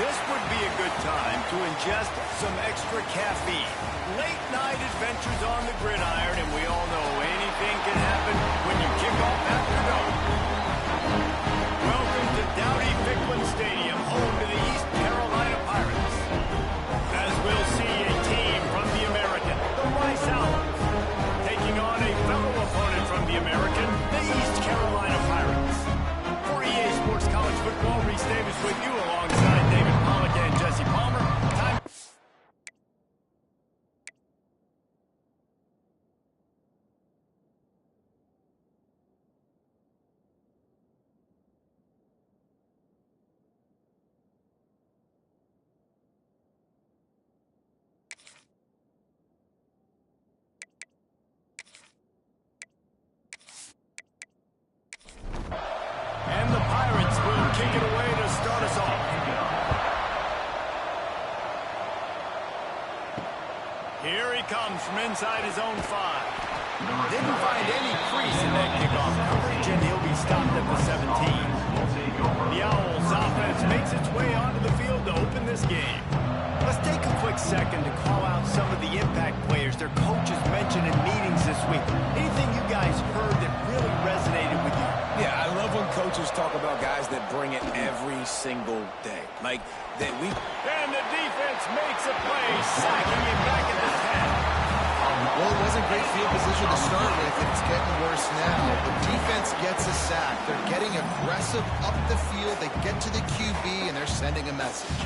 This would be a good time to ingest some extra caffeine. Late night adventures on the gridiron, and we all know anything can happen when you kick off after dark. Welcome to Dowdy-Ficklin Stadium, home to the East Carolina Pirates. As we'll see a team from the American, the Rice Owls, taking on a fellow opponent from the American, the East Carolina Pirates. For EA Sports College Football, Reese Davis with you alongside David Pollack and Jesse Palmer. Time. And the Pirates will kick it away to start us off. Here he comes from inside his own 5. Didn't find any crease in that kickoff coverage, and he'll be stopped at the 17. The Owls offense makes its way onto the field to open this game. Let's take a quick second to call out some of the impact players their coaches mentioned in meetings this week. Anything you guys heard that really resonated with you? Yeah, I love when coaches talk about guys that bring it every single day. Like that we... And the defense makes a play, sacking him back at the 10. Well, it wasn't great field position to start with. It's getting worse now. The defense gets a sack. They're getting aggressive up the field. They get to the QB, and they're sending a message.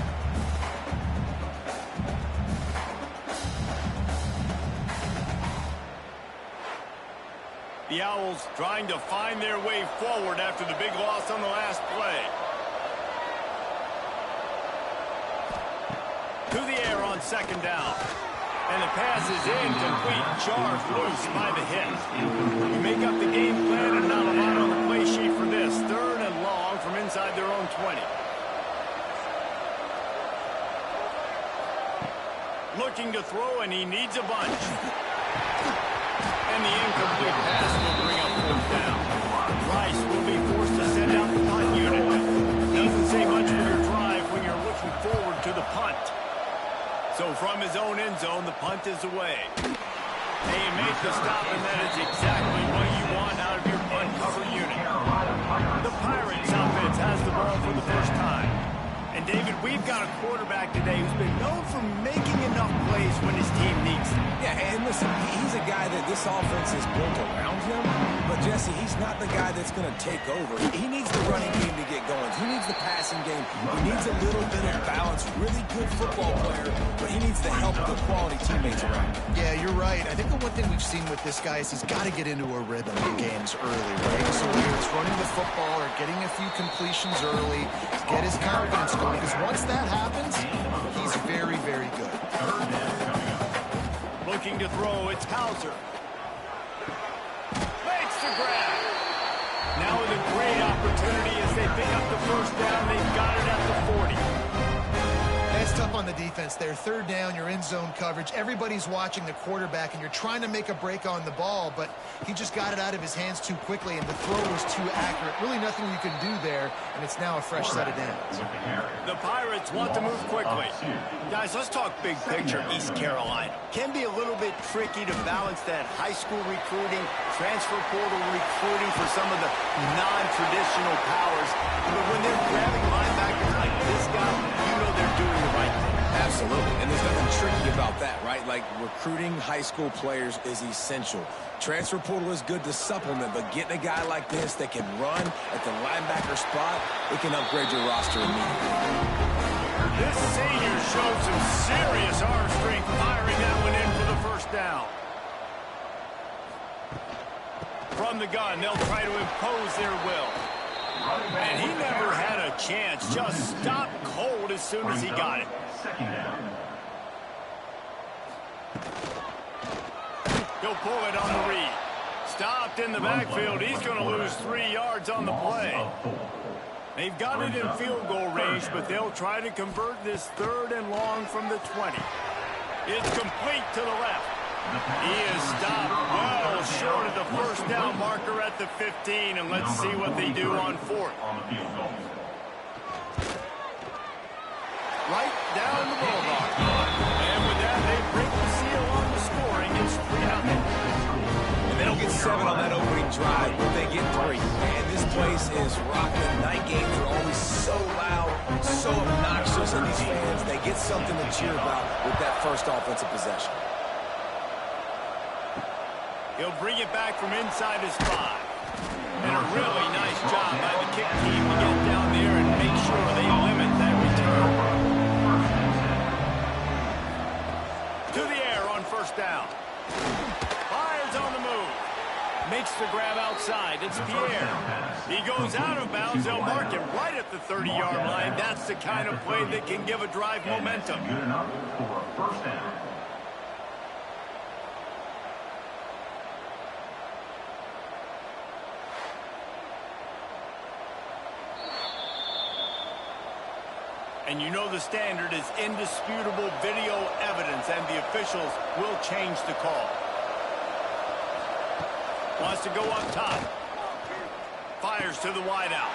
The Owls trying to find their way forward after the big loss on the last play. To the air on second down. And the pass is incomplete. Jarred loose by the hit. You make up the game plan and not a lot on the play sheet for this. 3rd and long from inside their own 20. Looking to throw, and he needs a bunch. And the incomplete pass will bring up 4th down. Rice will be forced to send out the punt unit. Doesn't say much for your drive when you're looking forward to the punt. So from his own end zone, the punt is away. They make the stop, and that is exactly what you want out of your punt cover unit. The Pirates offense has the ball for the first time. And David, we've got a quarterback today who's been known for making enough plays when his team needs them. Yeah, and listen, he's a guy that this offense is built around him. But, Jesse, he's not the guy that's going to take over. He needs the running game to get going. He needs the passing game. He needs a little bit of balance. Really good football player, but he needs the help of the quality teammates around him. Yeah, you're right. I think the one thing we've seen with this guy is he's got to get into a rhythm in games early, right? So whether it's running the football or getting a few completions early, get his confidence going. Because once that happens, he's very, very good. Looking to throw, it's Hauser. Makes the grab. Now with a great opportunity as they pick up the first down. They've got it at the 40. That's tough on the defense there. 3rd down, you're in zone coverage. Everybody's watching the quarterback, and you're trying to make a break on the ball, but he just got it out of his hands too quickly, and the throw was too accurate. Really nothing you can do there, and it's now a fresh set of downs. The Pirates want to move quickly. Guys, let's talk big picture East Carolina. Can be a little bit tricky to balance that high school recruiting, transfer portal recruiting for some of the non-traditional powers. But when they're grabbing linebackers like this guy, you know they're doing the right thing. Absolutely, and there's nothing tricky about that, right? Like, recruiting high school players is essential. Transfer portal is good to supplement, but getting a guy like this that can run at the linebacker spot, it can upgrade your roster immediately. This senior showed some serious arm strength, firing that one in for the first down. From the gun, they'll try to impose their will. And he never had a chance, just stopped cold as soon as he got it. He'll pull it on the read. Stopped in the backfield. He's going to lose 3 yards on the play. They've got it in field goal range, but they'll try to convert this 3rd and long from the 20. It's complete to the left. He is stopped well short of the first down marker at the 15, and let's see what they do on 4th. right down the boulevard. And with that, they break the seal on the scoring. It's 3-0. And they don't get 7 on that opening drive, but they get 3. And this place is rocking. Night games are always so loud, so obnoxious, and these fans, they get something to cheer about with that first offensive possession. He'll bring it back from inside his 5. And a really nice job by the kick team to get down there and make sure they limit that return. To the air on first down. Fires on the move. Makes the grab outside. It's Pierre. He goes out of bounds. They'll mark him right at the 30-yard line. That's the kind of play that can give a drive momentum. Good enough for first down. And you know the standard is indisputable video evidence, and the officials will change the call. Wants to go up top. Fires to the wideout.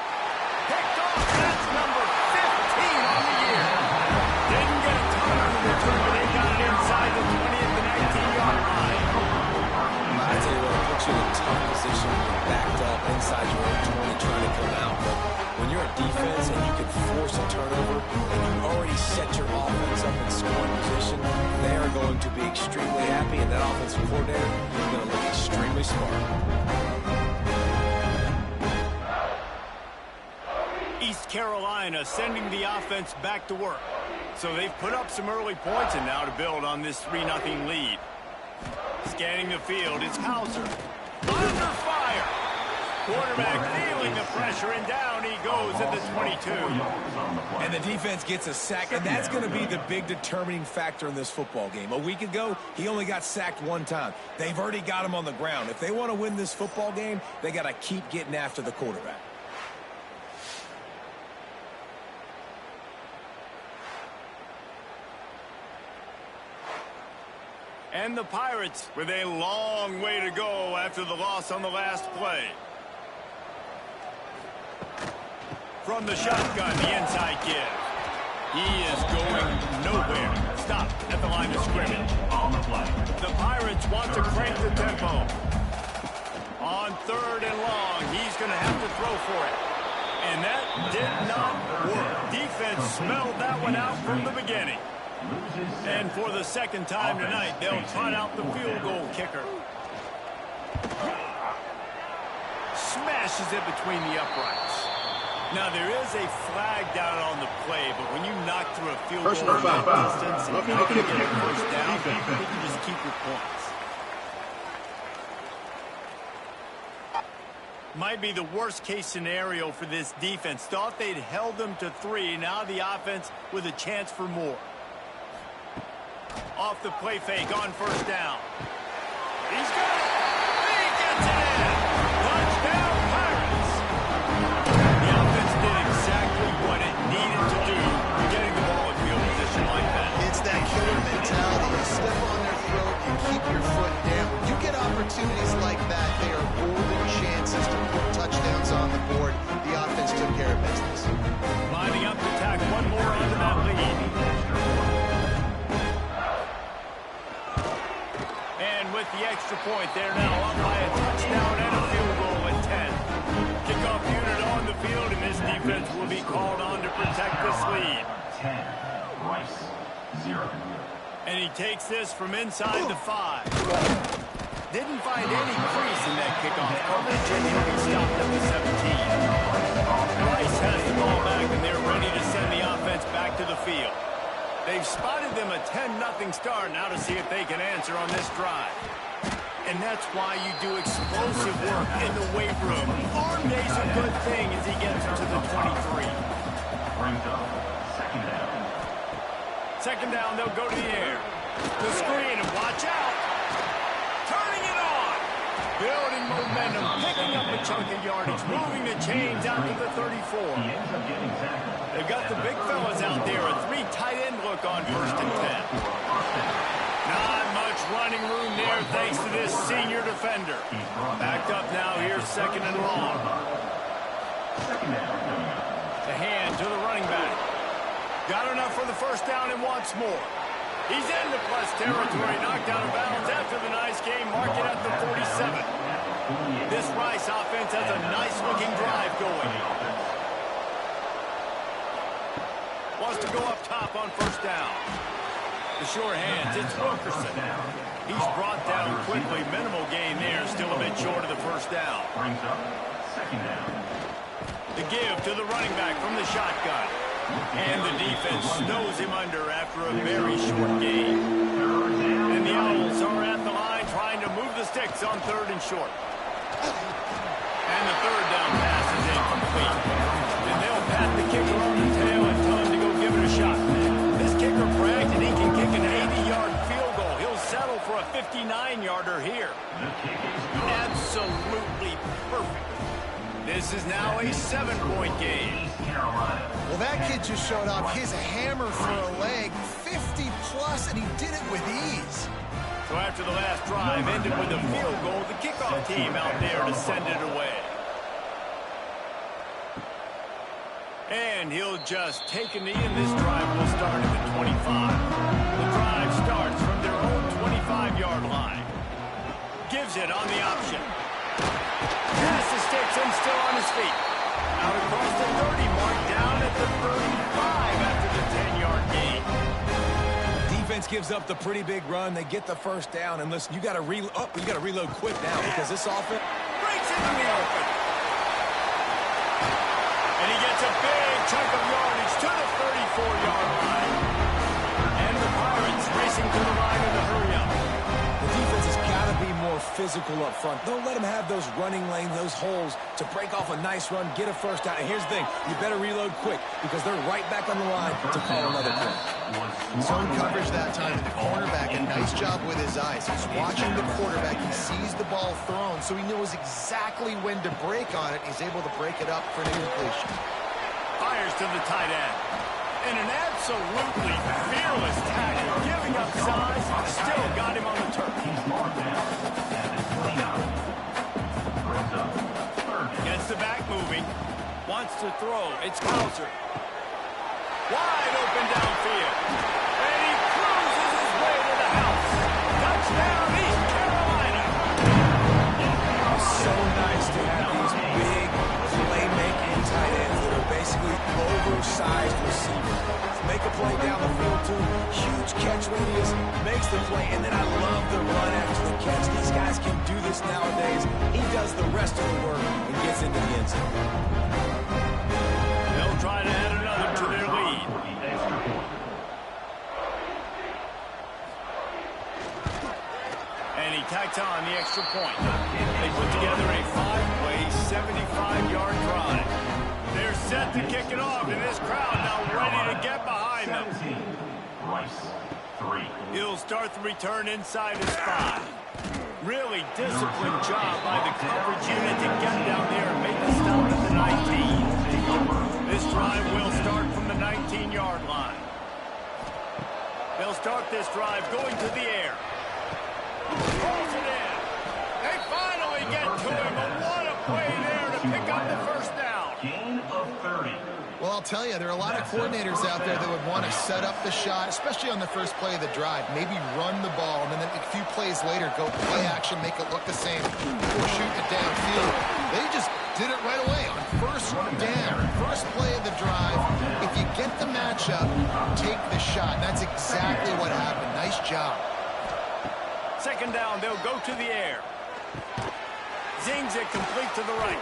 Picked off. That's number 15 on the year. Didn't get a ton on the return, but they got it inside the 20th and 19-yard line. I tell you what, it puts you in a tough position. You're backed up inside your own 20 trying to come out. But when you're a defense and you can force a turnover and you already set your offense up in scoring position, they are going to be extremely happy, and that offensive coordinator is going to look extremely smart. East Carolina sending the offense back to work. So they've put up some early points, and now to build on this 3-0 lead. Scanning the field, it's Hauser. Under fire. Quarterback feeling the pressure, and down he goes at the 22. And the defense gets a sack, and that's going to be the big determining factor in this football game. A week ago, he only got sacked 1 time. They've already got him on the ground. If they want to win this football game, they got to keep getting after the quarterback. And the Pirates with a long way to go after the loss on the last play. From the shotgun, the inside give. He is going nowhere. Stop at the line of scrimmage. On the play. The Pirates want to crank the tempo. On 3rd and long, he's going to have to throw for it. And that did not work. Defense smelled that one out from the beginning. And for the second time tonight, they'll trot out the field goal kicker. Smashes it between the uprights. Now, there is a flag down on the play, but when you knock through a field goal in that distance and you can get a first down, I think you just keep your points. Might be the worst-case scenario for this defense. Thought they'd held them to 3. Now the offense with a chance for more. Off the play fake on first down. He's got it. He gets it in. Touchdown, Pirates. The offense did exactly what it needed to do, getting the ball in field position like that. It's that killer mentality. You step on their throat, you keep your foot down. When you get opportunities like that, they are golden chances to put touchdowns on the board. The offense took care of business. Lining up to tack one more onto that lead. And with the extra point, they're now up by a touchdown and a field goal at 10. Kickoff unit on the field, and this defense will be called on to protect this lead. 10. Rice. 0. And he takes this from inside the 5. Didn't find any crease in that kickoff coverage, and he'll be stopped at the 17. Rice has the ball back, and they're ready to send the offense back to the field. They've spotted them a 10-0 start. Now to see if they can answer on this drive. And that's why you do explosive work in the weight room. Arm day's a good thing as he gets to the 23. Brings up second down. Second down, they'll go to the air. The screen, and watch out. Turning it on. Building momentum, picking up a chunk of yardage, moving the chains out to the 34. He ends up getting tackled. They've got the big fellas out there. A 3 tight end look on 1st and 10. Not much running room there thanks to this senior defender. Backed up now, here's 2nd and long. Second down. The hand to the running back. Got enough for the first down and wants more. He's into plus territory, knocked out of bounds after the nice game, mark it at the 47. This Rice offense has a nice-looking drive going. Wants to go up top on first down. The sure hands, it's Wilkerson. He's brought down quickly. Minimal gain there, still a bit short of the first down. Brings up second down. The give to the running back from the shotgun. And the defense snows him under after a very short gain. And the Owls are at the line trying to move the sticks on third and short. And the third down pass is incomplete. And they'll pat the kicker on the tail and tell him to go give it a shot. This kicker bragged that he can kick an 80-yard field goal. He'll settle for a 59-yarder here. Absolutely perfect. This is now a 7-point game. Well, that kid just showed off his hammer for a leg, 50-plus, and he did it with ease. So after the last drive ended with a field goal, the kickoff team out there to send it away. And he'll just take a knee, and this drive will start at the 25. The drive starts from their own 25-yard line. Gives it on the option. Passes sticks and still on his feet. Out across the 30 mark, down at the 35 after the 10-yard gain. Defense gives up the pretty big run. They get the first down, and listen, you got to reload quick now because this offense Breaks into the open. And he gets a big chunk of yardage to the 34-yard line. And the Pirates racing to the line in a hurry up. The defense has got to be more physical up front. Don't let them have those running lanes, those holes to break off a nice run, get a first down. And here's the thing, you better reload quick because they're right back on the line to call another play. Zone coverage that time, and the cornerback, a nice job with his eyes. He's watching the quarterback. He sees the ball thrown, so he knows exactly when to break on it. He's able to break it up for an incompletion. Fires to the tight end. And an absolutely fearless tackle, giving up size, still got him on the turf. Gets the back moving, wants to throw, it's Clouser. Wide open downfield. And he cruises his way to the house. Touchdown, East Carolina. So nice to have these big playmaking tight ends that are basically oversized receivers. Make a play down the field to him, huge catch radius, makes the play, and then I love the run after the catch. These guys can do this nowadays. He does the rest of the work and gets into the end zone. They'll try to add another to their lead. And he tacks on the extra point. They put together a 5-play, 75-yard drive. They're set to kick it off, and this crowd now ready to get behind them. Rice, 3. He'll start the return inside his 5. Really disciplined job by the coverage unit to get down there and make the stop at the 19. This drive will start from the 19-yard line. They'll start this drive going to the air. Throws it in. They finally get to him, but what a play there to pick up the first down. Gain of 30. Well, I'll tell you, there are a lot of coordinators out there that would want to set up the shot, especially on the first play of the drive, maybe run the ball, and then a few plays later go play action, make it look the same, or shoot it downfield. They just did it right away on first down, first play of the drive. If you get the matchup, take the shot. That's exactly what happened. Nice job. Second down, they'll go to the air. Zings it complete to the right.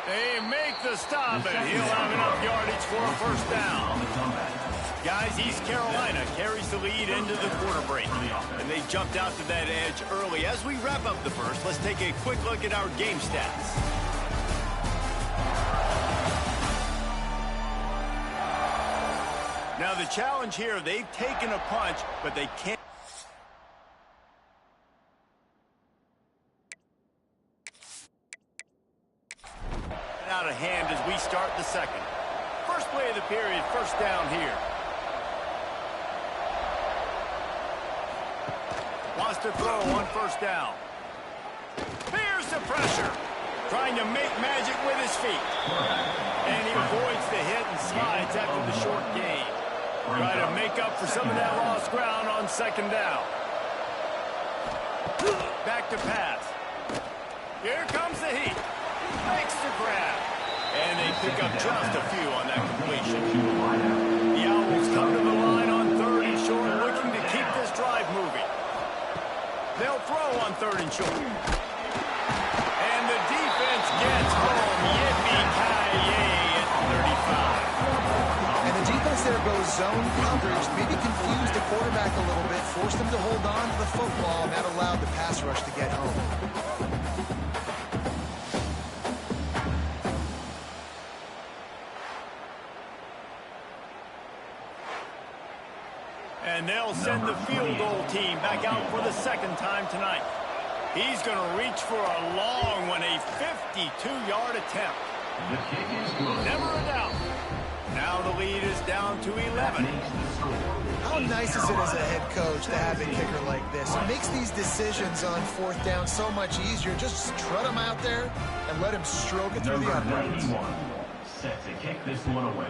They make the stop, and he'll have enough yardage for a first down. Guys, East Carolina carries the lead into the quarter break, and they jumped out to that edge early. As we wrap up the first, let's take a quick look at our game stats. Now, the challenge here, they've taken a punch, but they can't. Out of hand as we start the second. First play of the period, first down here. Wants to throw on first down. Here's the pressure. Trying to make magic with his feet. And he avoids the hit and slides after the short gain. Try to make up for some of that lost ground on second down. Back to pass. Here comes the heat. Makes the grab. And they pick up just a few on that completion. The Owls come to the line on 3rd and short, looking to keep this drive moving. They'll throw on 3rd and short. And the defense gets home. Yippee-ki-yay at 35. And the defense there goes zone coverage, maybe confused the quarterback a little bit, forced him to hold on to the football, and that allowed the pass rush to get home. And they'll send the field goal team back out for the 2nd time tonight. He's going to reach for a long one, a 52-yard attempt. The kick is good. Never a doubt. Now the lead is down to 11. How nice is it as a head coach to have a kicker like this? It makes these decisions on 4th down so much easier. Just trot him out there and let him stroke it through the uprights. 91 set to kick this one away.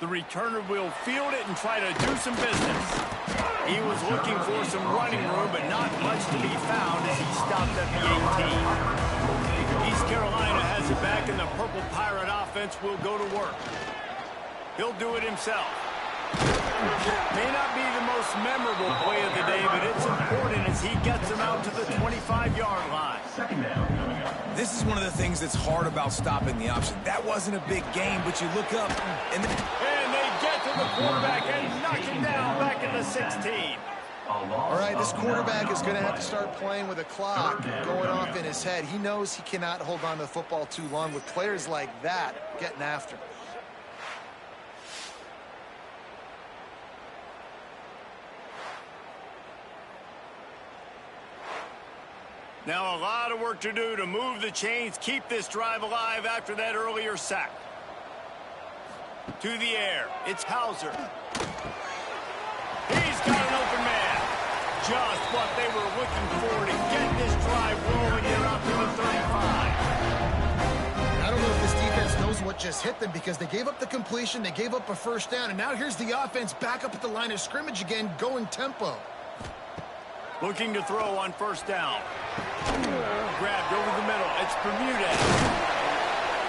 The returner will field it and try to do some business. He was looking for some running room, but not much to be found as he stopped at the 18. East Carolina has it back, and the Purple Pirate offense will go to work. He'll do it himself. May not be the most memorable play of the day, but it's important as he gets him out to the 25-yard line. 2nd down coming up. This is one of the things that's hard about stopping the option. That wasn't a big game, but you look up and they get to the quarterback and knock him down back at the 16. All right, this quarterback is going to have to start playing with a clock going off in his head. He knows he cannot hold on to the football too long with players like that getting after him. Now a lot of work to do to move the chains, keep this drive alive after that earlier sack. To the air, it's Hauser. He's got an open man. Just what they were looking for to get this drive rolling here up to the 35. I don't know if this defense knows what just hit them because they gave up the completion, they gave up a 1st down, and now here's the offense back up at the line of scrimmage again, going tempo. Looking to throw on 1st down. Grabbed over the middle. It's Bermudez.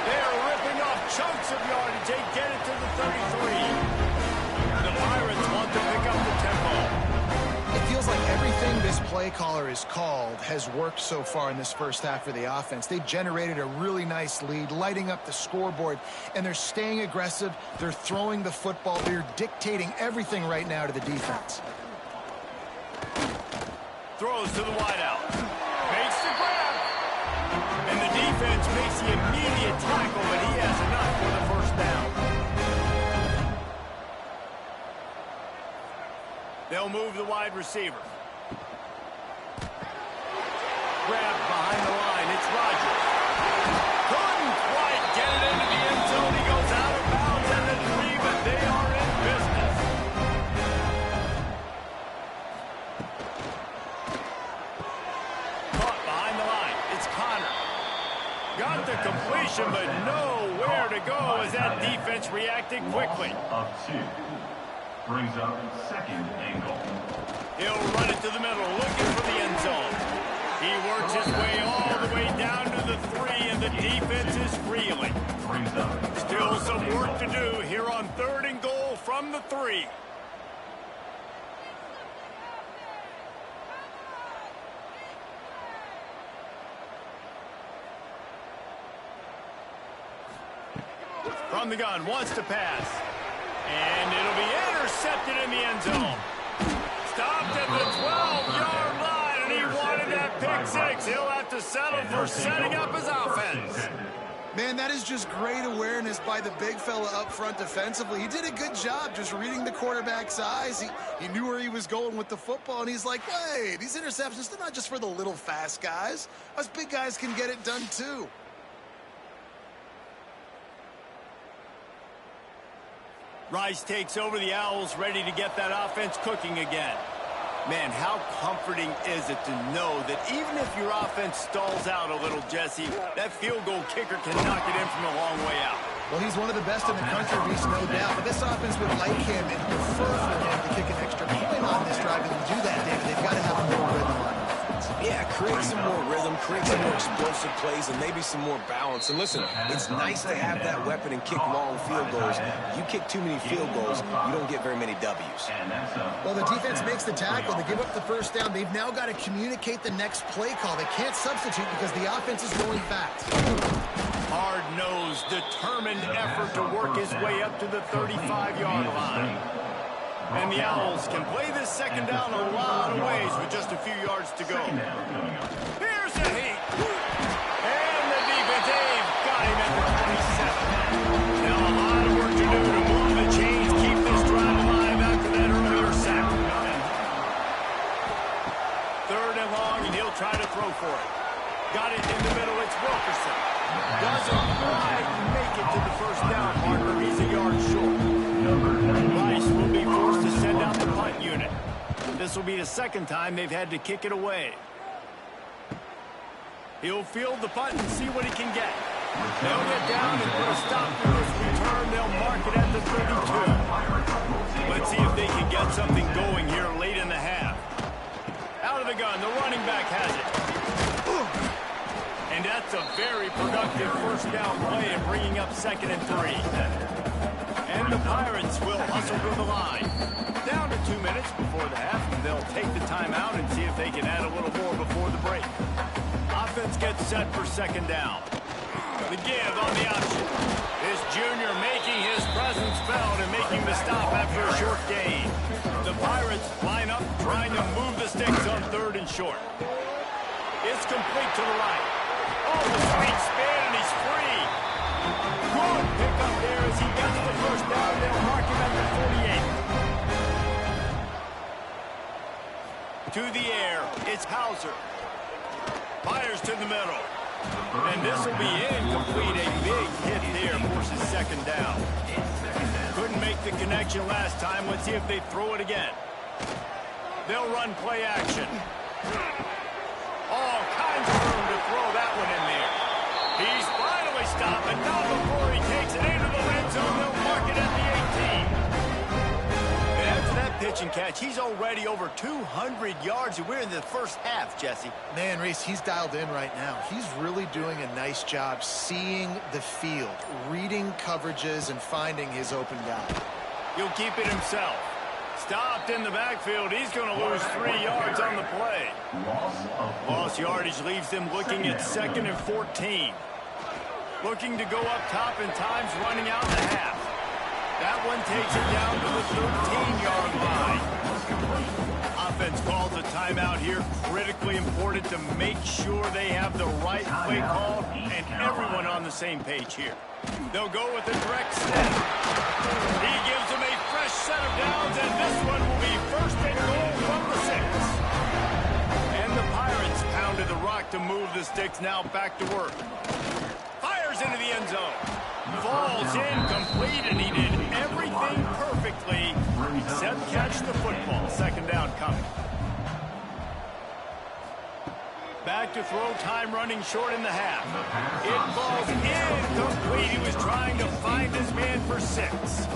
They're ripping off chunks of yardage. They get it to the 33. The Pirates want to pick up the tempo. It feels like everything this play caller has called has worked so far in this 1st half for the offense. They've generated a really nice lead, lighting up the scoreboard, and they're staying aggressive. They're throwing the football. They're dictating everything right now to the defense. Throws to the wideout. Makes the grab. And the defense makes the immediate tackle, but he has enough for the 1st down. They'll move the wide receiver. Grabbed behind the line. It's Rodgers. Couldn't quite get it into the end zone. He goes out of bounds at the 3, but they are in business. Got the completion, but nowhere to go as that defense reacted quickly. Of 2. Brings up 2nd and goal. He'll run it to the middle, looking for the end zone. He works his way all the way down to the 3, and the defense is reeling. Brings up. Still some work to do here on 3rd and goal from the 3. From the gun, wants to pass. And it'll be intercepted in the end zone. Stopped at the 12-yard line, and he wanted that pick 6. He'll have to settle for setting up his offense. Man, that is just great awareness by the big fella up front defensively. He did a good job just reading the quarterback's eyes. He knew where he was going with the football, and he's like, wait, these interceptions, they're not just for the little fast guys. Us big guys can get it done too. Rice takes over the Owls, ready to get that offense cooking again. Man, how comforting is it to know that even if your offense stalls out a little, Jesse, that field goal kicker can knock it in from a long way out. Well, he's one of the best in the country, Reese, no doubt. But this offense would like him and prefer for him to kick an extra point on this drive. And to do that, David, they've got to have more rhythm on offense. Yeah, create some more rhythm, create some more explosive plays, and maybe some more balance. And listen, it's nice to have that weapon and kick long field goals. You kick too many field goals, you don't get very many W's. Well, the defense makes the tackle. They give up the first down. They've now got to communicate the next play call. They can't substitute because the offense is going fast. Hard-nosed, determined effort to work his way up to the 35-yard line. And the Owls can play this second down a lot of ways with just a few yards to go. Here's a heat. And the defense, they've got him at the 27. Now a lot of work to do to move the chains, keep this drive alive after that earlier sack. Third and long, and he'll try to throw for it. Got it in the middle, it's Wilkerson. Doesn't quite make it to the first down marker. He's a yard short. Rice will be forced to send out the punt unit. This will be the second time they've had to kick it away. He'll field the punt and see what he can get. They'll get down and put a stop to this return. They'll mark it at the 32. Let's see if they can get something going here late in the half. Out of the gun, the running back has it. And that's a very productive first down play and bringing up 2nd and 3. And the Pirates will hustle to the line. Down to 2 minutes before the half, and they'll take the timeout and see if they can add a little more before the break. Offense gets set for 2nd down. The give on the option. This junior making his presence felt and making the stop after a short gain. The Pirates line up trying to move the sticks on 3rd and short. It's complete to the right. Oh, the sweet spin, and he's free. Good pickup there as he gets the first down. They'll mark him at the 48. To the air, it's Hauser. Fires to the middle. And this will be incomplete. A big hit there forces 2nd down. Couldn't make the connection last time. Let's see if they throw it again. They'll run play action. All kinds of room to throw that one in there. He's finally stopped, but not before he takes it into the red zone. They'll mark it at the 18. And after that pitch and catch, he's already over 200 yards, and we're in the first half, Jesse. Man, Reese, he's dialed in right now. He's really doing a nice job seeing the field, reading coverages, and finding his open guy. He'll keep it himself. Stopped in the backfield. He's going to lose 3 yards on the play. Lost yardage leaves them looking at 2nd and 14. Looking to go up top in times, running out the half. That one takes it down to the 13-yard line. Offense calls a timeout here. Critically important to make sure they have the right play call and everyone on the same page here. They'll go with a direct snap. He gives them a fresh set of downs, and this one will be 1st and goal from the 6. And the Pirates pounded the rock to move the sticks. Now back to work. Fires into the end zone. Falls incomplete, and he did everything perfectly except catch the football. 2nd down coming. Back to throw, time running short in the half. It falls incomplete. He was trying to find his man for 6.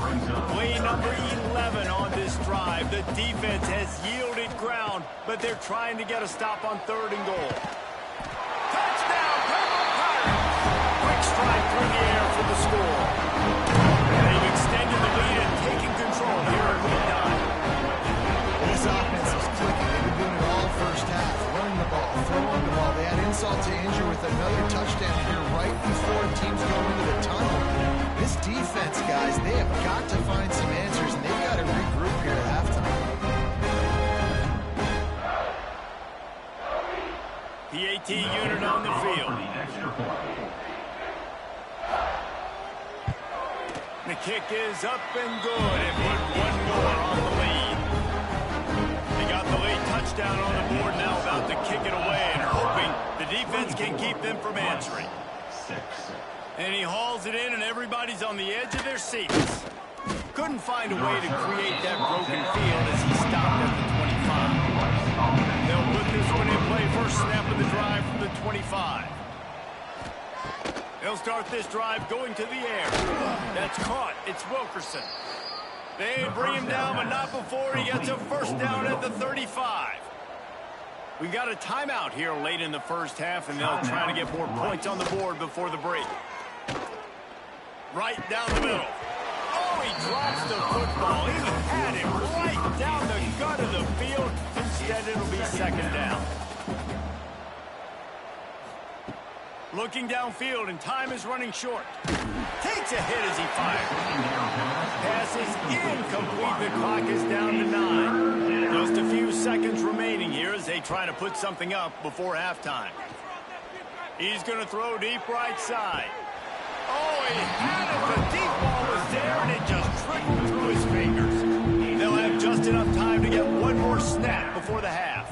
Play number 11 on this drive. The defense has yielded ground, but they're trying to get a stop on 3rd and goal. Touchdown, Purple Pirates! Quick strike through the air for the score. They've extended the lead and taken control here at week 9. This offense is clicking. They've been doing it all first half. Running the ball, throwing the ball. They had insult to injury with another touchdown here right before teams go into the tunnel. This defense, guys, they have got to find some answers, and they've got to regroup here at halftime. PAT unit on the field. The kick is up and good, and put one more on the lead. They got the late touchdown on the board, now about to kick it away and hoping the defense can keep them from answering. And he hauls it in, and everybody's on the edge of their seats. Couldn't find a way to create that broken field as he stopped at the 25. They'll put this one in play. First snap of the drive from the 25. They'll start this drive going to the air. That's caught. It's Wilkerson. They bring him down, but not before he gets a first down at the 35. We got a timeout here late in the first half, and they'll try to get more points on the board before the break. Right down the middle. Oh, he drops the football. He had it right down the gut of the field. Instead, it'll be second down. Looking downfield, and time is running short. Takes a hit as he fires. Pass is incomplete. The clock is down to 9. Just a few seconds remaining here as they try to put something up before halftime. He's going to throw deep right side. Oh, he had it. The deep ball was there, and it just trickled through his fingers. They'll have just enough time to get one more snap before the half.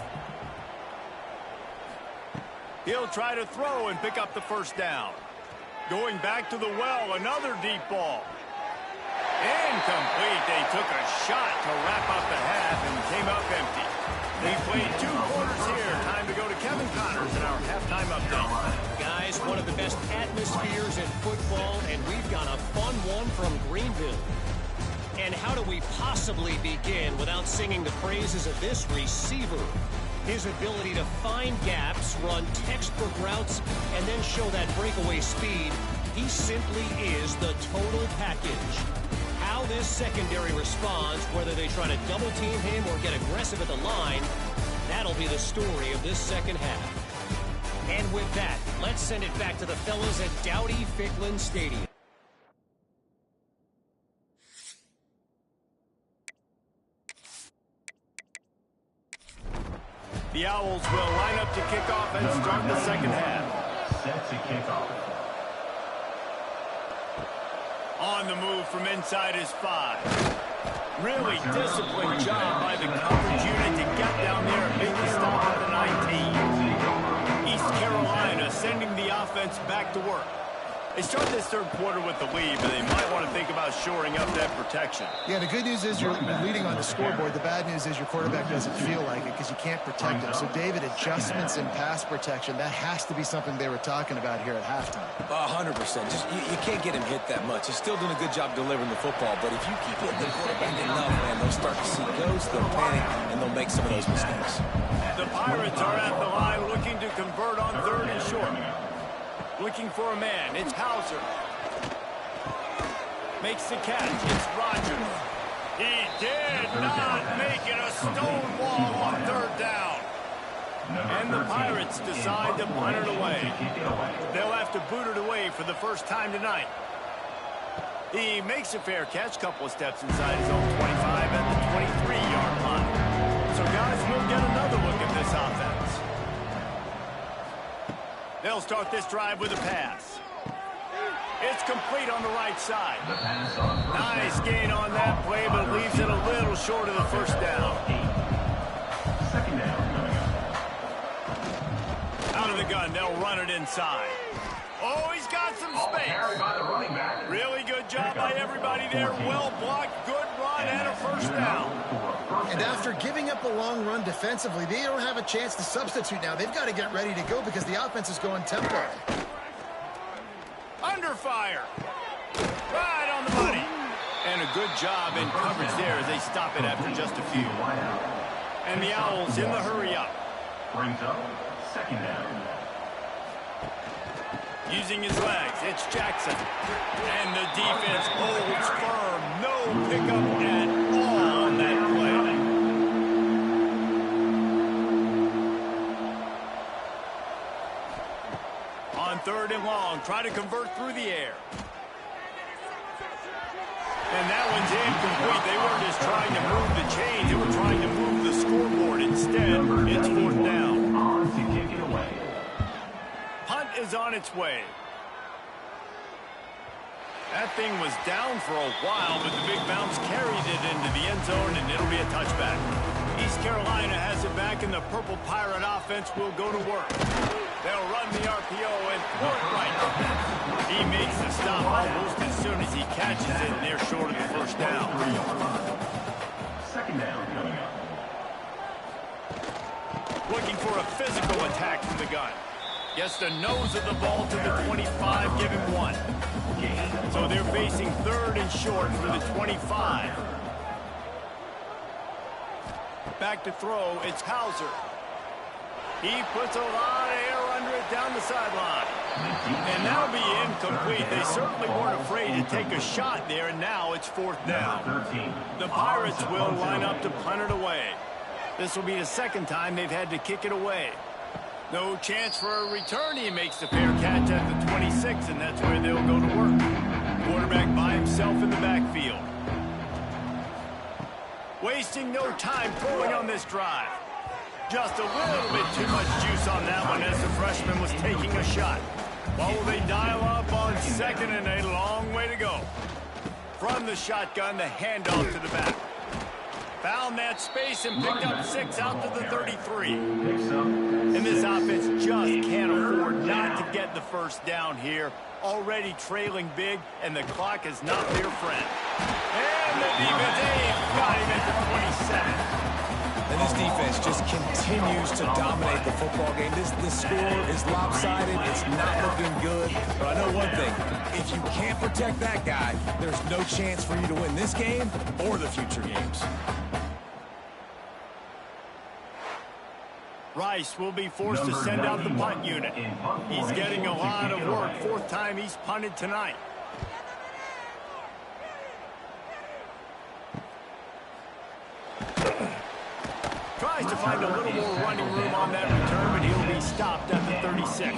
He'll try to throw and pick up the first down. Going back to the well, another deep ball. Incomplete. They took a shot to wrap up the half and came up empty. They played 2 quarters here. Time to go to Kevin Connors in our halftime update. Guys, one of the best atmospheres in football, and we've got a fun one from Greenville. And how do we possibly begin without singing the praises of this receiver? His ability to find gaps, run textbook routes, and then show that breakaway speed. He simply is the total package. How this secondary responds, whether they try to double team him or get aggressive at the line, that'll be the story of this second half. And with that, let's send it back to the fellas at Dowdy-Ficklin Stadium. The Owls will line up to kick off and start the second half. Set to kick off. On the move from inside his 5. Really disciplined job by the coverage unit to get down there and make the stop at the 19. East Carolina sending the offense back to work. They start this third quarter with the lead, but they might want to think about shoring up that protection. Yeah, the good news is you're leading on the scoreboard. The bad news is your quarterback doesn't feel like it because you can't protect him. So, David, adjustments in pass protection, that has to be something they were talking about here at halftime. 100%. Just you can't get him hit that much. He's still doing a good job delivering the football, but if you keep hitting the quarterback enough, man, they'll start to see ghosts, they'll panic, and they'll make some of those mistakes. The Pirates are at the line looking to convert on third and short. Looking for a man. It's Hauser. Makes the catch. It's Rogers. He did not make it a stone wall on third down. And the Pirates decide to punt it away. They'll have to boot it away for the first time tonight. He makes a fair catch. Couple of steps inside his own 25 at the 23-yard line. So, guys, we'll get another look at this offense. They'll start this drive with a pass. It's complete on the right side. Nice gain on that play, but leaves it a little short of the first down. Second down coming up. Out of the gun, they'll run it inside. Oh, he's got some space. Carried by the running back. Really good job by everybody there. Well blocked, good run, and a first down. And after giving up a long run defensively, they don't have a chance to substitute now. They've got to get ready to go because the offense is going tempo. Under fire. Right on the money. And a good job in coverage there as they stop it after just a few. And the Owls in the hurry up. Brings up second down. Using his legs, it's Jackson. And the defense holds firm. No pickup at all on that play. On third and long, try to convert through the air. And that one's incomplete. They weren't just trying to move the chains. They were trying to move the scoreboard. Instead, it's fourth down. On to kick it away. Punt is on its way. That thing was down for a while, but the big bounce carried it into the end zone, and it'll be a touchback. East Carolina has it back, and the Purple Pirate offense will go to work. They'll run the RPO and throw it right. He makes the stop almost as soon as he catches it, and they're short of the first down. Second down coming up. Looking for a physical attack from the gun. Gets the nose of the ball to the 25, give him 1. So they're facing 3rd and short for the 25. Back to throw, it's Hauser. He puts a lot of air under it down the sideline. And that'll be incomplete. They certainly weren't afraid to take a shot there, and now it's 4th down. The Pirates will line up to punt it away. This will be the 2nd time they've had to kick it away. No chance for a return. He makes the fair catch at the 26, and that's where they'll go to work. Quarterback by himself in the backfield. Wasting no time throwing on this drive. Just a little bit too much juice on that one as the freshman was taking a shot. What will they dial up on 2nd and a long way to go? From the shotgun, the handoff to the back. Found that space and picked up 6 out to the 33. And this offense just can't afford not to get the 1st down here. Already trailing big, and the clock is not their friend. And the defense got him at the 27. And this defense just continues to dominate the football game. This score is lopsided. It's not looking good. But I know one thing. If you can't protect that guy, there's no chance for you to win this game or the future games. Rice will be forced to send out the punt unit. He's getting a lot of work. 4th time he's punted tonight. Tries to find a little more running room on that return, but he'll be stopped at the 36.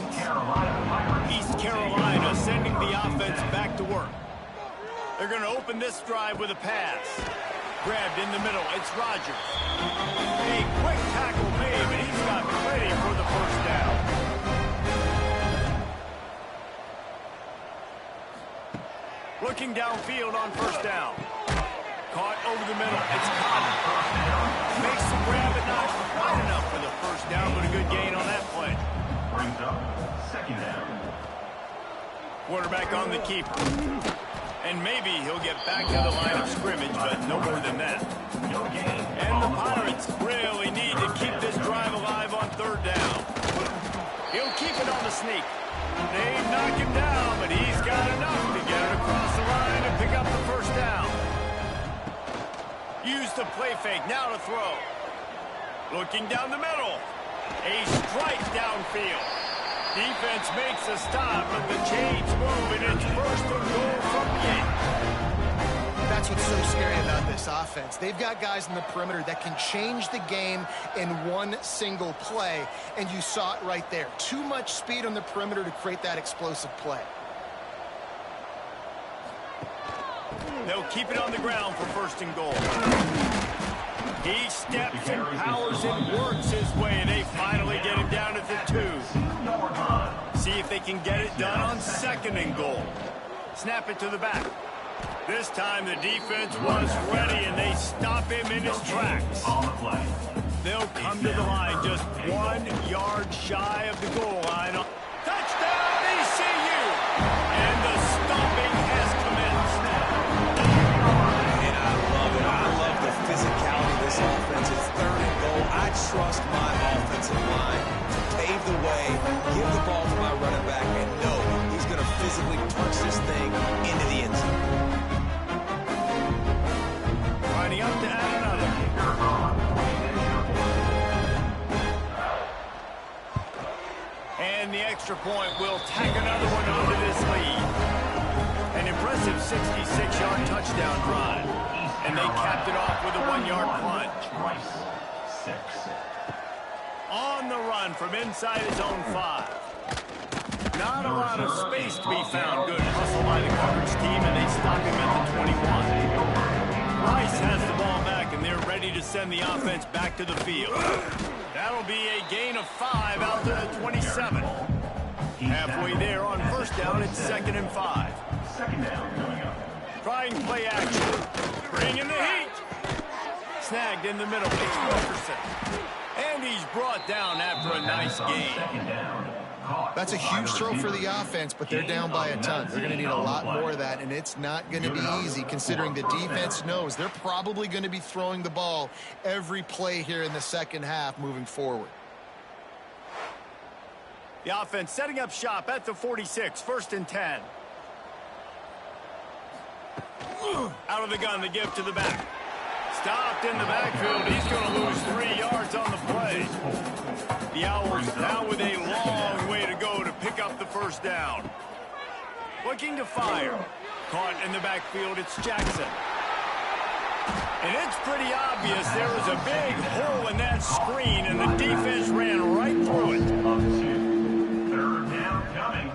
East Carolina sending the offense back to work. They're going to open this drive with a pass. Grabbed in the middle, it's Rodgers. A quick tackle made, but he's got plenty for the 1st down. Looking downfield on 1st down. Caught over the middle, it's Cotton. Makes the grab, but not quite enough for the 1st down, but a good gain on that play. Brings up 2nd down. Quarterback on the keeper. And maybe he'll get back to the line of scrimmage, but no more than that. And the Pirates really need to keep this drive alive on 3rd down. He'll keep it on the sneak. They knock him down, but he's got enough to get it across the line and pick up the 1st down. Use the play fake, now to throw. Looking down the middle. A strike downfield. Defense makes a stop, but the chains move, and it's 1st and goal from the 8. That's what's so scary about this offense. They've got guys in the perimeter that can change the game in one single play, and you saw it right there. Too much speed on the perimeter to create that explosive play. They'll keep it on the ground for 1st and goal. He steps and powers and works his way, and they finally get him down at the 2. See if they can get it done on 2nd and goal. Snap it to the back. This time the defense was ready, and they stop him in his tracks. They'll come to the line just 1 yard shy of the goal line. Touchdown, ECU! And the stomping has commenced. And I love it. I love the physicality of this offense. It's 3rd and goal. I trust my offensive line to pave the way, give the ball to my running back, and know he's going to physically punch this thing into the end zone. Lining up to add another. And the extra point will tack another one onto this lead. An impressive 66-yard touchdown drive. And they capped it off with a 1-yard plunge. On the run from inside his own 5. Not a lot of space to be found. Good hustle by the coverage team, and they stop him at the 21. Rice has the ball back, and they're ready to send the offense back to the field. That'll be a gain of 5 out to the 27. Halfway there on 1st down, it's 2nd and 5. 2nd down coming up. Trying play action. Bringing the heat. Snagged in the middle. It's Wilkerson. And he's brought down after a nice gain. That's a huge throw for the offense, but they're down by a ton. They're going to need a lot more of that, and it's not going to be easy considering the defense knows they're probably going to be throwing the ball every play here in the 2nd half moving forward. The offense setting up shop at the 46, 1st and 10. Out of the gun, the give to the back. Stopped in the backfield. He's going to lose 3 yards on the play. The Owls now with a long way to go to pick up the 1st down. Looking to fire. Caught in the backfield, it's Jackson. And it's pretty obvious there was a big hole in that screen, and the defense ran right through it. 3rd down coming.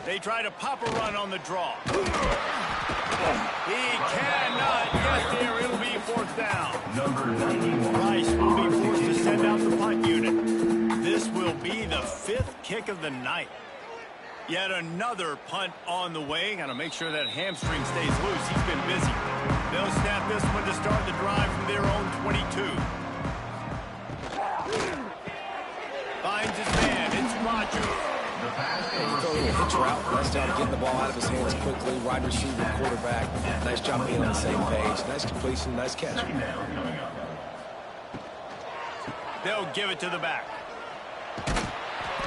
They try to pop a run on the draw. He cannot get there. It'll be 4th down. Number 91. Rice will be forced to send out the punt unit. This will be the 5th kick of the night. Yet another punt on the way. Got to make sure that hamstring stays loose. He's been busy. They'll snap this one to start the drive from their own 22. Finds his man. It's Rogers. He throw a little hitch route. Nice job getting the ball out of his hands quickly. Wide receiver, quarterback. Nice job being on the same page. Nice completion, nice catch. They'll give it to the back.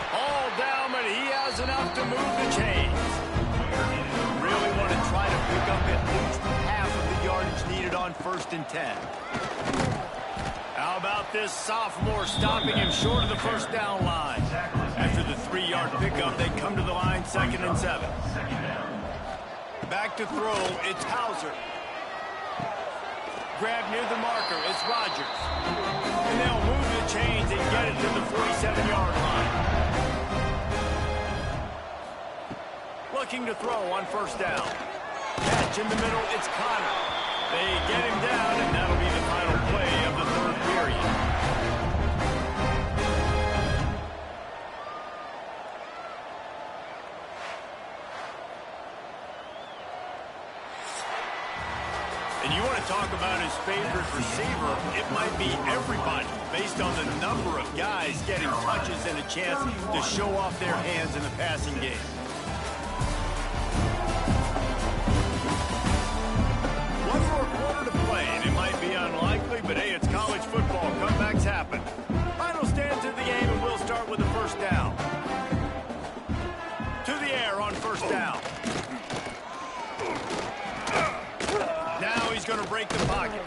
All down, but he has enough to move the chains. Really want to try to pick up at least half of the yardage needed on 1st and 10. How about this sophomore stopping him short of the 1st down line? After the 3-yard pickup, they come to the line 2nd and 7. Back to throw, it's Hauser. Grab near the marker, it's Rogers. And they'll move the chains and get it to the 47-yard line. Looking to throw on 1st down. Catch in the middle, it's Connor. They get him down, and that'll be the final play of the 3rd period. And you want to talk about his favorite receiver, it might be everybody, based on the number of guys getting touches and a chance to show off their hands in the passing game. One more quarter to play, and it might be unlikely, but hey, it's college football. Comebacks happen. Final stands of the game, and we'll start with the 1st down. To the air on 1st down. Now he's going to break the pocket.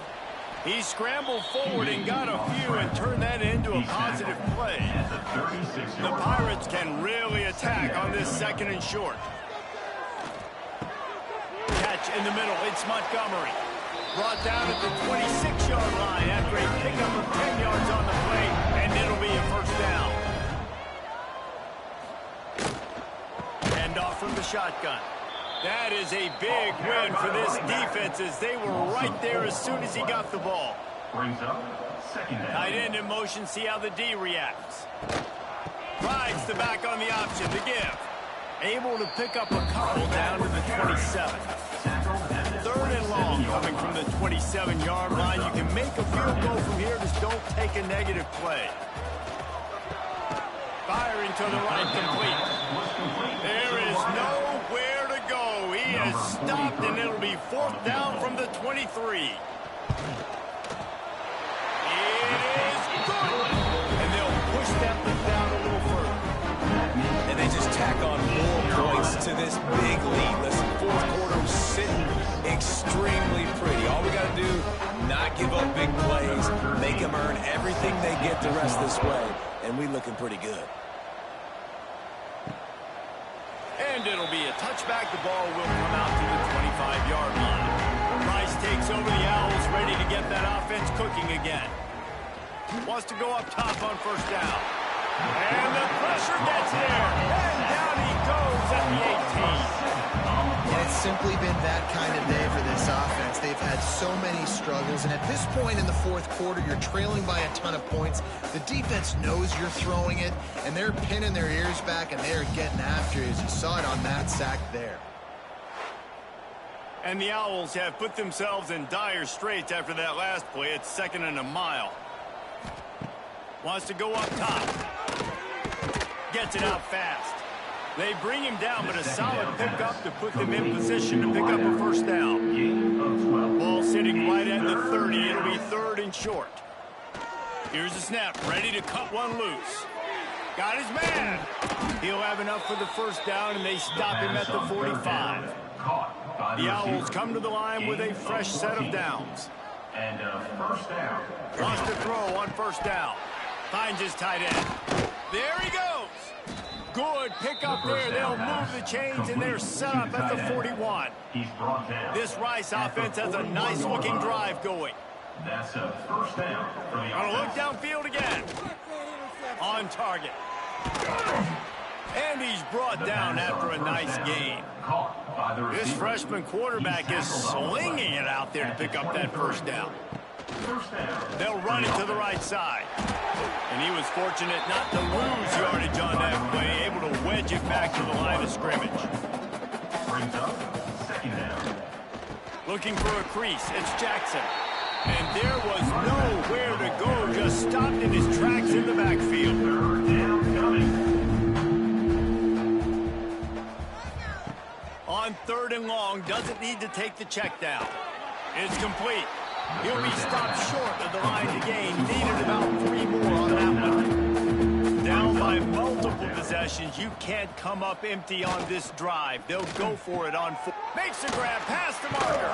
He scrambled forward and got a few and turned that into a positive play. The Pirates can really attack on this 2nd and short. Catch in the middle, it's Montgomery. Brought down at the 26-yard line after a pickup of 10 yards on the play, and it'll be a 1st down. Handoff from the shotgun. That is a big win for this defense as they were right there as soon as he got the ball. Brings up 2nd down. Tight end in motion, see how the D reacts. Rides the back on the option, the give. Able to pick up a couple down to the 27. 3rd and long coming from the 27-yard line. You can make a field goal from here, just don't take a negative play. Firing to the right, complete. There is nowhere to go. He has stopped, and it'll be 4th down from the 23. It is good. And they'll push that one down a little further. And they just tack on more points to this big lead. Listen, 4th quarter sitting extremely pretty. All we got to do, not give up big plays, make them earn everything they get the rest this way, and we looking pretty good. And it'll be a touchback. The ball will come out to the 25-yard line. Rice takes over the Owls, ready to get that offense cooking again. Wants to go up top on 1st down. And the pressure gets there. And down he goes at the 18. And it's simply been that kind of day for this offense. They've had so many struggles, and at this point in the 4th quarter, you're trailing by a ton of points. The defense knows you're throwing it, and they're pinning their ears back, and they're getting after you, as you saw it on that sack there. And the Owls have put themselves in dire straits after that last play. It's 2nd and a mile. Wants to go up top. Gets it out fast. They bring him down, but a solid pickup to put them in position to pick up a 1st down. Ball sitting right at the 30. It'll be 3rd and short. Here's the snap, ready to cut one loose. Got his man. He'll have enough for the first down, and they stop him at the 45. The Owls come to the line with a fresh set of downs. And first down. Wants to throw on first down. Finds his tight end. There he goes. Good pickup there. They'll move the chains, and they're set up at the 41. He's brought down. This Rice offense has a nice-looking drive going. That's a first down for the Gonna look offense. downfield again. On target. And he's brought down after a nice gain. Caught by the This receiver. freshman quarterback is slinging it out there to pick up that first down. First down. They'll run it to the right side. And he was fortunate not to lose yardage on that play, able to wedge it back to the line of scrimmage. Brings up second down. Looking for a crease, it's Jackson. And there was nowhere to go, just stopped in his tracks in the backfield. Third down coming. On 3rd and long, doesn't need to take the check down. It's complete. He'll be stopped short of the line to gain. Needed about 3 more on that one. Down by multiple possessions. You can't come up empty on this drive. They'll go for it on 4. Makes the grab past the marker.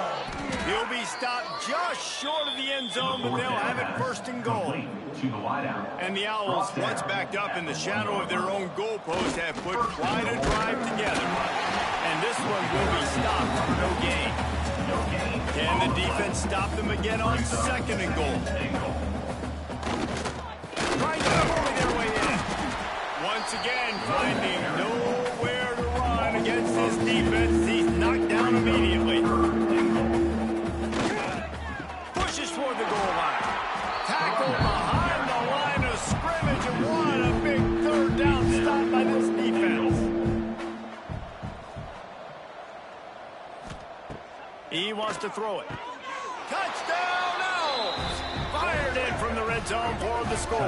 He'll be stopped just short of the end zone, but they'll have it 1st and goal. To the wideout. And the Owls, once backed up in the shadow of their own goalpost, have put quite a drive together. And this one will be stopped for no gain. Can the defense stop them again on 2nd and goal? Trying to bully their way in. Once again, finding nowhere to run against this defense. He's knocked down immediately. Pushes toward the goal line. Tackle behind the line of scrimmage, and what a big 3rd down stop by this defense. He wants to throw it. Touchdown, Owls! Fired in from the red zone for the score.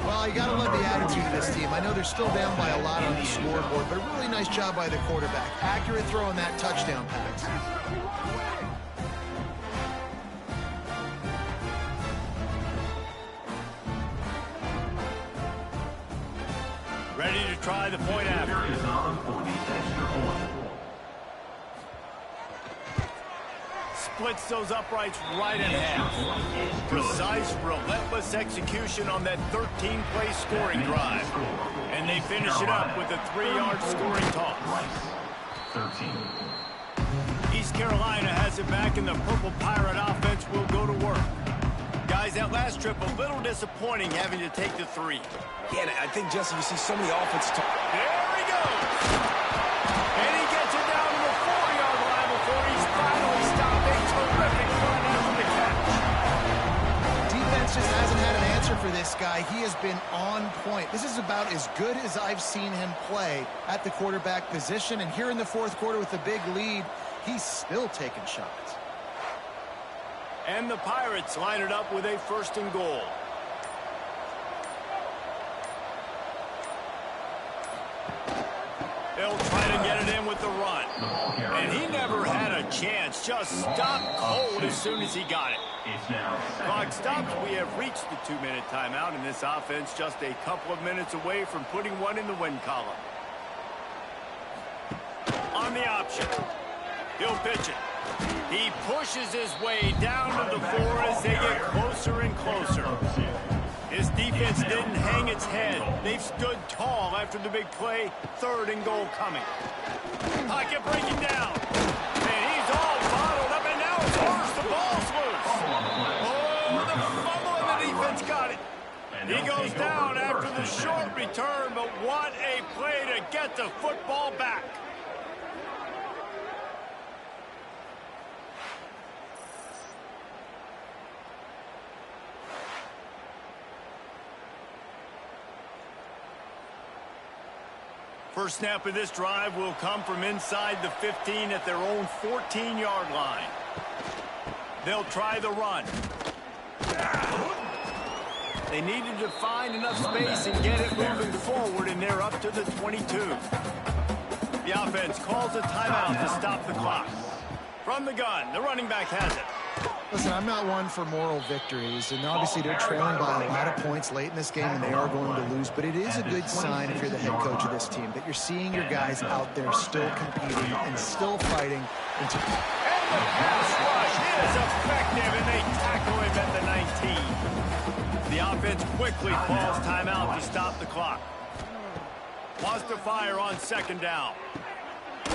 Well, you got to love the attitude of this team. I know they're still down by a lot on the scoreboard, but a really nice job by the quarterback. Accurate throw on that touchdown pass. Ready to try the point after. Is on for the extra point. Splits those uprights right in half. Precise, relentless execution on that 13-play scoring drive. And they finish it up with a 3-yard scoring toss. 13. East Carolina has it back, and the Purple Pirate offense will go to work. Guys, that last trip, a little disappointing having to take the 3. Yeah, and I think, Jesse, you see so many offensive... There he goes! And he gets it down to the 4-yard line before he's finally stopped. A terrific run after the catch. Defense just hasn't had an answer for this guy. He has been on point. This is about as good as I've seen him play at the quarterback position. And here in the 4th quarter with a big lead, he's still taking shots. And the Pirates line it up with a 1st and goal. They'll try to get it in with the run. And he never had a chance. Just stopped cold as soon as he got it. It's now Clock stops. We have reached the 2-minute timeout, and this offense just a couple of minutes away from putting one in the win column. On the option. He'll pitch it. He pushes his way down to the 4 as they get closer and closer. His defense didn't hang its head. They've stood tall after the big play. 3rd and goal coming. Pocket breaking down. And he's all bottled up, and now it's worse. The ball's loose. Oh, the fumble, and the defense got it. He goes down after the short return, but what a play to get the football back. First snap of this drive will come from inside the 15 at their own 14-yard line. They'll try the run. They needed to find enough space and get it moving forward, and they're up to the 22. The offense calls a timeout to stop the clock. From the gun, the running back has it. Listen, I'm not one for moral victories, and obviously they're trailing by a lot of points late in this game, and they are going to lose, but it is a good sign if you're the head coach of this team that you're seeing your guys out there still competing and still fighting. And the pass rush is effective, and they tackle him at the 19. The offense quickly calls timeout to stop the clock. Wants to fire on second down.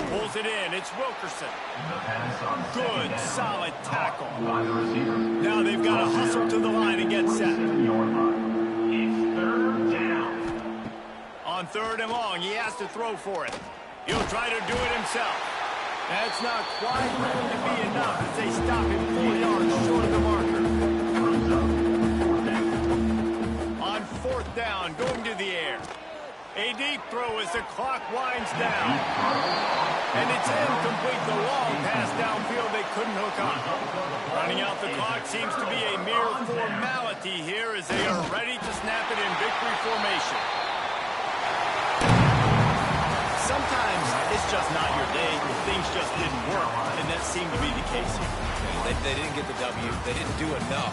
Pulls it in. It's Wilkerson. Good, solid tackle. Now they've got to hustle to the line and get set. It's third down. On third and long, he has to throw for it. He'll try to do it himself. That's not quite going to be enough as they stop him 4 yards short of the marker. On fourth down, going to the air. A deep throw as the clock winds down. And it's incomplete. The long pass downfield they couldn't hook on. Running out the clock seems to be a mere formality here as they are ready to snap it in victory formation. Sometimes it's just not your day. Things just didn't work, and that seemed to be the case here. They didn't get the W. They didn't do enough.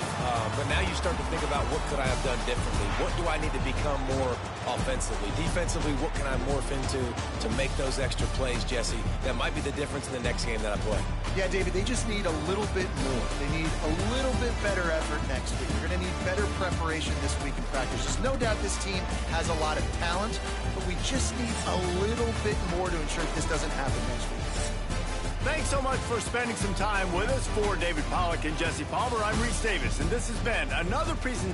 But now you start to think about what could I have done differently? What do I need to become more offensively? Defensively, what can I morph into to make those extra plays, Jesse? That might be the difference in the next game that I play. Yeah, David, they just need a little bit more. They need a little bit better effort next week. They're going to need better preparation this week in practice. There's no doubt this team has a lot of talent, but we just need a little bit more to ensure that this doesn't happen next week. Thanks so much for spending some time with us. For David Pollack and Jesse Palmer, I'm Reese Davis, and this has been another presentation.